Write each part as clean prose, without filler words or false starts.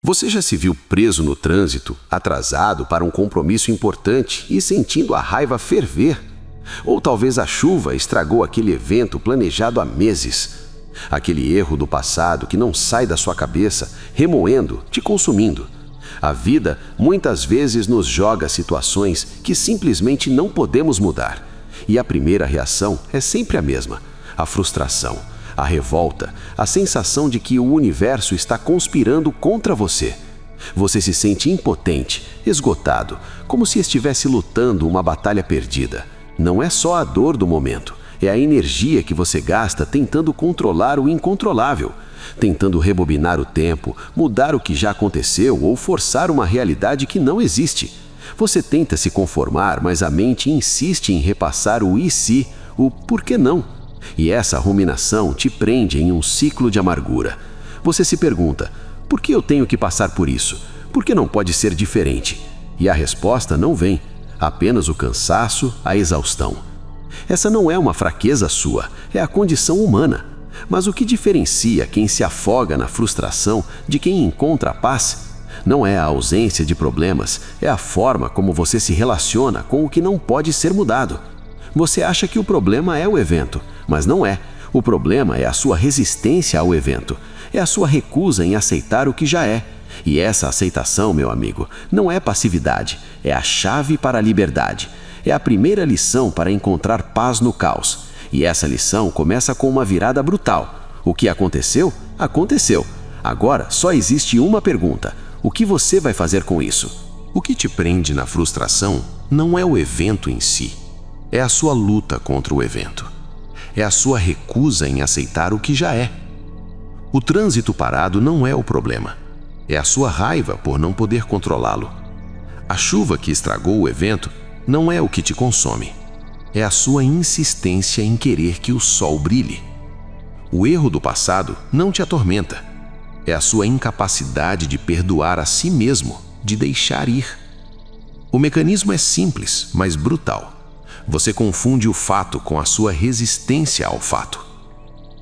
Você já se viu preso no trânsito, atrasado para um compromisso importante e sentindo a raiva ferver? Ou talvez a chuva estragou aquele evento planejado há meses? Aquele erro do passado que não sai da sua cabeça, remoendo, te consumindo. A vida muitas vezes nos joga situações que simplesmente não podemos mudar. E a primeira reação é sempre a mesma: a frustração, a revolta, a sensação de que o universo está conspirando contra você. Você se sente impotente, esgotado, como se estivesse lutando uma batalha perdida. Não é só a dor do momento, é a energia que você gasta tentando controlar o incontrolável, tentando rebobinar o tempo, mudar o que já aconteceu ou forçar uma realidade que não existe. Você tenta se conformar, mas a mente insiste em repassar o e se, o por que não. E essa ruminação te prende em um ciclo de amargura. Você se pergunta: por que eu tenho que passar por isso? Por que não pode ser diferente? E a resposta não vem, apenas o cansaço, a exaustão. Essa não é uma fraqueza sua, é a condição humana. Mas o que diferencia quem se afoga na frustração de quem encontra a paz? Não é a ausência de problemas, é a forma como você se relaciona com o que não pode ser mudado. Você acha que o problema é o evento, mas não é. O problema é a sua resistência ao evento, é a sua recusa em aceitar o que já é. E essa aceitação, meu amigo, não é passividade, é a chave para a liberdade. É a primeira lição para encontrar paz no caos. E essa lição começa com uma virada brutal. O que aconteceu? Aconteceu. Agora só existe uma pergunta: o que você vai fazer com isso? O que te prende na frustração não é o evento em si. É a sua luta contra o evento. É a sua recusa em aceitar o que já é. O trânsito parado não é o problema. É a sua raiva por não poder controlá-lo. A chuva que estragou o evento não é o que te consome. É a sua insistência em querer que o sol brilhe. O erro do passado não te atormenta. É a sua incapacidade de perdoar a si mesmo, de deixar ir. O mecanismo é simples, mas brutal. Você confunde o fato com a sua resistência ao fato.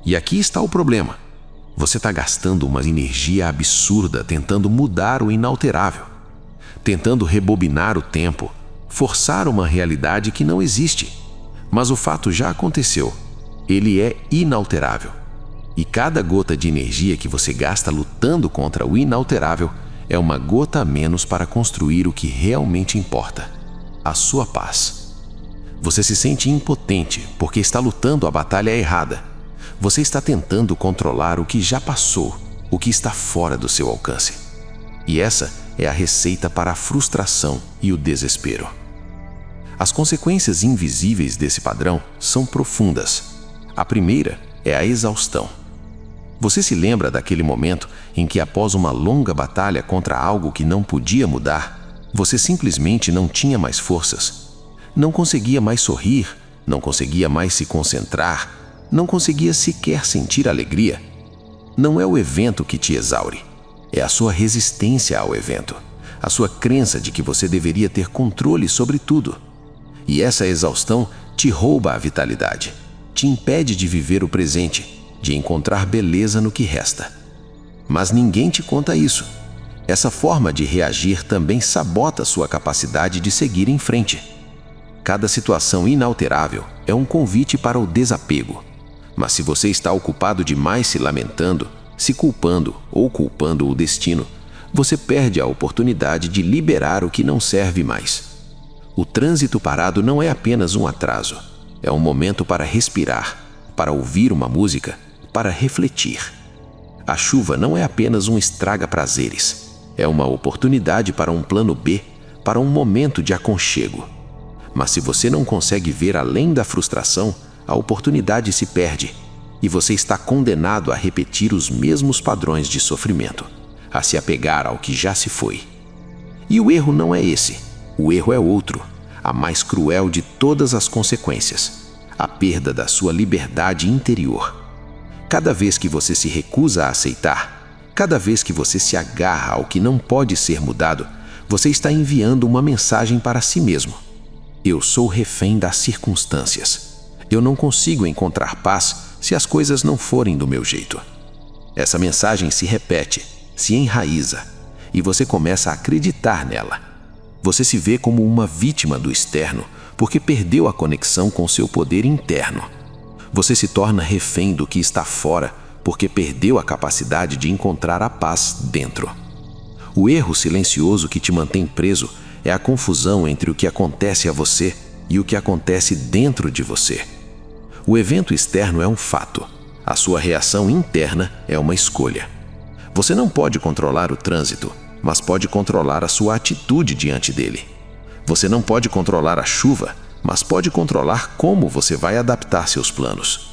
E aqui está o problema. Você está gastando uma energia absurda tentando mudar o inalterável, tentando rebobinar o tempo, forçar uma realidade que não existe. Mas o fato já aconteceu. Ele é inalterável. E cada gota de energia que você gasta lutando contra o inalterável é uma gota a menos para construir o que realmente importa: a sua paz. Você se sente impotente porque está lutando a batalha errada. Você está tentando controlar o que já passou, o que está fora do seu alcance. E essa é a receita para a frustração e o desespero. As consequências invisíveis desse padrão são profundas. A primeira é a exaustão. Você se lembra daquele momento em que, após uma longa batalha contra algo que não podia mudar, você simplesmente não tinha mais forças? Não conseguia mais sorrir, não conseguia mais se concentrar, não conseguia sequer sentir alegria? Não é o evento que te exaure, é a sua resistência ao evento, a sua crença de que você deveria ter controle sobre tudo. E essa exaustão te rouba a vitalidade, te impede de viver o presente, de encontrar beleza no que resta. Mas ninguém te conta isso. Essa forma de reagir também sabota sua capacidade de seguir em frente. Cada situação inalterável é um convite para o desapego. Mas se você está ocupado demais se lamentando, se culpando ou culpando o destino, você perde a oportunidade de liberar o que não serve mais. O trânsito parado não é apenas um atraso. É um momento para respirar, para ouvir uma música, para refletir. A chuva não é apenas um estraga-prazeres. É uma oportunidade para um plano B, para um momento de aconchego. Mas se você não consegue ver além da frustração, a oportunidade se perde e você está condenado a repetir os mesmos padrões de sofrimento, a se apegar ao que já se foi. E o erro não é esse. O erro é outro, a mais cruel de todas as consequências: a perda da sua liberdade interior. Cada vez que você se recusa a aceitar, cada vez que você se agarra ao que não pode ser mudado, você está enviando uma mensagem para si mesmo: eu sou refém das circunstâncias. Eu não consigo encontrar paz se as coisas não forem do meu jeito. Essa mensagem se repete, se enraiza. e você começa a acreditar nela. Você se vê como uma vítima do externo porque perdeu a conexão com seu poder interno. Você se torna refém do que está fora porque perdeu a capacidade de encontrar a paz dentro. O erro silencioso que te mantém preso é a confusão entre o que acontece a você e o que acontece dentro de você. O evento externo é um fato. A sua reação interna é uma escolha. Você não pode controlar o trânsito, mas pode controlar a sua atitude diante dele. Você não pode controlar a chuva, mas pode controlar como você vai adaptar seus planos.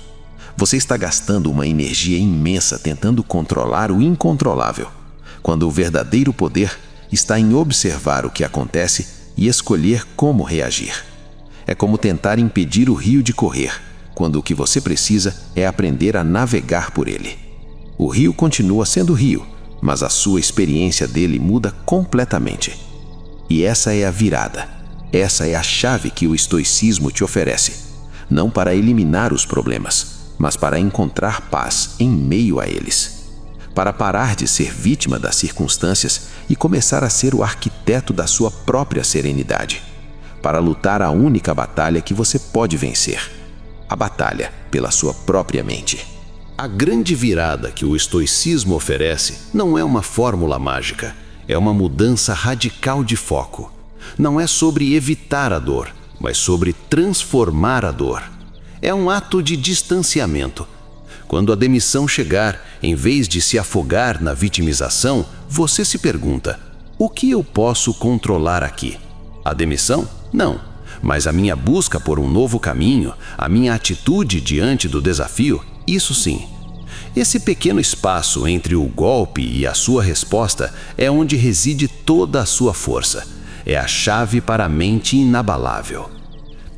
Você está gastando uma energia imensa tentando controlar o incontrolável, quando o verdadeiro poder está em observar o que acontece e escolher como reagir. É como tentar impedir o rio de correr, quando o que você precisa é aprender a navegar por ele. O rio continua sendo rio, mas a sua experiência dele muda completamente. E essa é a virada. Essa é a chave que o estoicismo te oferece, não para eliminar os problemas, mas para encontrar paz em meio a eles. Para parar de ser vítima das circunstâncias e começar a ser o arquiteto da sua própria serenidade. Para lutar a única batalha que você pode vencer, a batalha pela sua própria mente. A grande virada que o estoicismo oferece não é uma fórmula mágica, é uma mudança radical de foco. Não é sobre evitar a dor, mas sobre transformar a dor. É um ato de distanciamento. Quando a demissão chegar, em vez de se afogar na vitimização, você se pergunta: o que eu posso controlar aqui? A demissão? Não. Mas a minha busca por um novo caminho, a minha atitude diante do desafio, isso sim. Esse pequeno espaço entre o golpe e a sua resposta é onde reside toda a sua força. É a chave para a mente inabalável.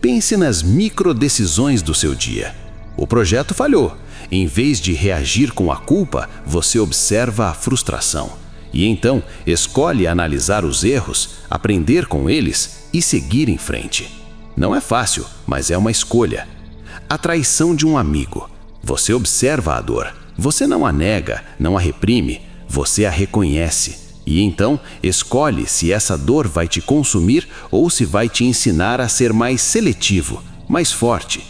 Pense nas microdecisões do seu dia. O projeto falhou. Em vez de reagir com a culpa, você observa a frustração. E então escolhe analisar os erros, aprender com eles e seguir em frente. Não é fácil, mas é uma escolha. A traição de um amigo. Você observa a dor. Você não a nega, não a reprime, você a reconhece. E então escolhe se essa dor vai te consumir ou se vai te ensinar a ser mais seletivo, mais forte.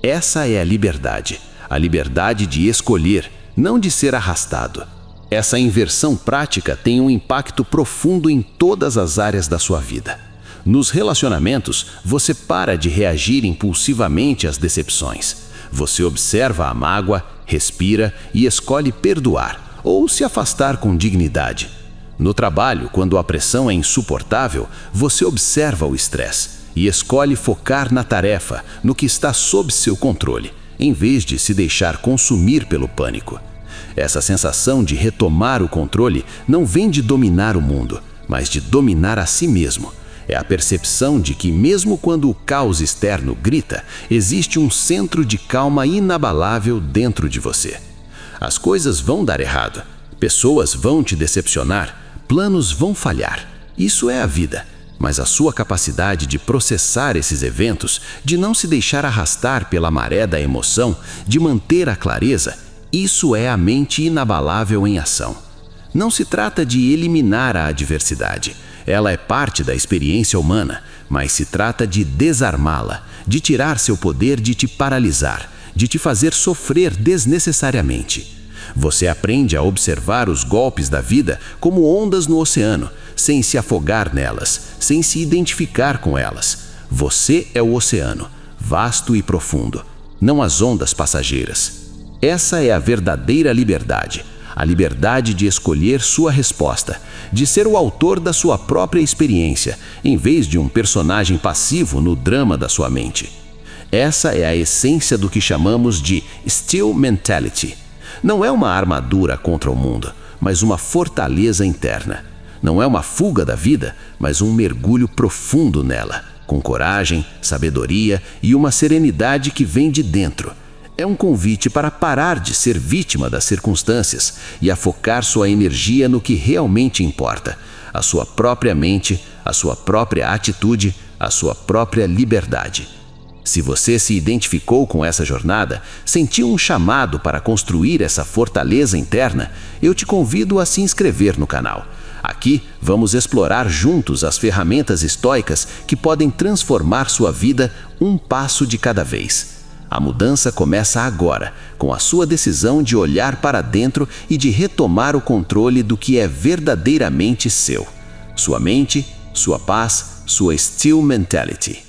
Essa é a liberdade de escolher, não de ser arrastado. Essa inversão prática tem um impacto profundo em todas as áreas da sua vida. Nos relacionamentos, você para de reagir impulsivamente às decepções. Você observa a mágoa, respira e escolhe perdoar ou se afastar com dignidade. No trabalho, quando a pressão é insuportável, você observa o estresse e escolhe focar na tarefa, no que está sob seu controle, em vez de se deixar consumir pelo pânico. Essa sensação de retomar o controle não vem de dominar o mundo, mas de dominar a si mesmo. É a percepção de que, mesmo quando o caos externo grita, existe um centro de calma inabalável dentro de você. As coisas vão dar errado, pessoas vão te decepcionar, planos vão falhar. Isso é a vida. Mas a sua capacidade de processar esses eventos, de não se deixar arrastar pela maré da emoção, de manter a clareza, isso é a mente inabalável em ação. Não se trata de eliminar a adversidade. Ela é parte da experiência humana, mas se trata de desarmá-la, de tirar seu poder de te paralisar, de te fazer sofrer desnecessariamente. Você aprende a observar os golpes da vida como ondas no oceano, sem se afogar nelas, sem se identificar com elas. Você é o oceano, vasto e profundo, não as ondas passageiras. Essa é a verdadeira liberdade, a liberdade de escolher sua resposta, de ser o autor da sua própria experiência, em vez de um personagem passivo no drama da sua mente. Essa é a essência do que chamamos de Steel Mentality. Não é uma armadura contra o mundo, mas uma fortaleza interna. Não é uma fuga da vida, mas um mergulho profundo nela, com coragem, sabedoria e uma serenidade que vem de dentro. É um convite para parar de ser vítima das circunstâncias e a focar sua energia no que realmente importa, a sua própria mente, a sua própria atitude, a sua própria liberdade. Se você se identificou com essa jornada, sentiu um chamado para construir essa fortaleza interna, eu te convido a se inscrever no canal. Aqui vamos explorar juntos as ferramentas estoicas que podem transformar sua vida um passo de cada vez. A mudança começa agora, com a sua decisão de olhar para dentro e de retomar o controle do que é verdadeiramente seu. Sua mente, sua paz, sua Steel Mentality.